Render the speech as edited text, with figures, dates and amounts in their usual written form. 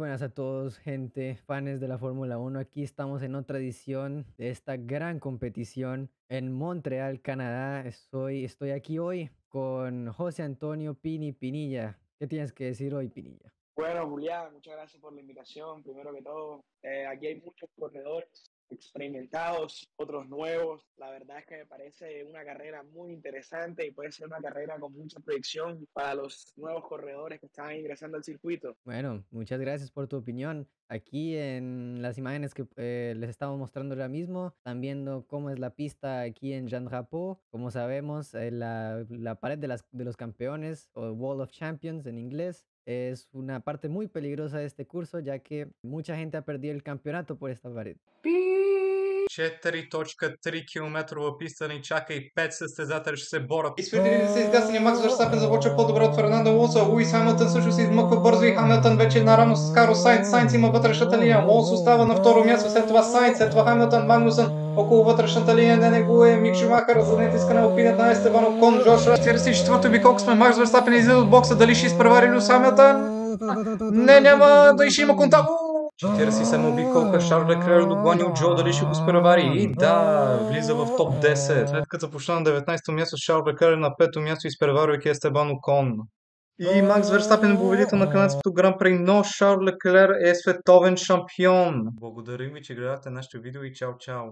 buenas a todos, gente, fans de la Fórmula Uno. Aquí estamos en otra edición de esta gran competición en Montreal, Canadá. Estoy aquí hoy con José Antonio Pini Pinilla. ¿Qué tienes que decir hoy, Pinilla? Bueno, Julián, muchas gracias por la invitación. Primero que todo, aquí hay muchos corredores experimentados, otros nuevos. La verdad es que me parece una carrera muy interesante y puede ser una carrera con mucha proyección para los nuevos corredores que están ingresando al circuito. Bueno, muchas gracias por tu opinión. Aquí en las imágenes que les estamos mostrando ahora mismo, están viendo cómo es la pista aquí en Jean Drapeau. Como sabemos, la pared de los campeones, o Wall of Champions en inglés, es una parte muy peligrosa de este curso, ya que mucha gente ha perdido el campeonato por esta pared. 4.3 км писта ни чака и 5 състезатели ще се борят. Изпитите са изгасени. Макс Верстапен започва по-добре от Фернандо Алонсо. Луис Хамилтън също се измъква бързо и Хамилтън вече е наравно с Карлос Сайнц. Сайнц има вътрешната линия. Алонсо остава на второ място, след това Сайнц, след това Хамилтън, Магнусън. Около вътрешната линия на него е Мик Шумахър. Задният иска на Алпинът на Естебан Окон. Джош 44-то обиколка сме. Макс Верстапен излиза от бокса. Дали ще изпревари Луис Хамилтън? Не, няма. Дали ще има контакт. 47 обиколка, Шарл Леклер догонил Джо, дали ще го спревари? И да, влиза в топ 10. След като започна на 19-то място, Шарл Леклер на 5-то място, изпреварвайки Естебан Окон. И Макс Верстапен е победител на канадското Гран При, но Шарл Леклер е световен шампион. Благодарим ви, че гледате нашето видео и чао, чао!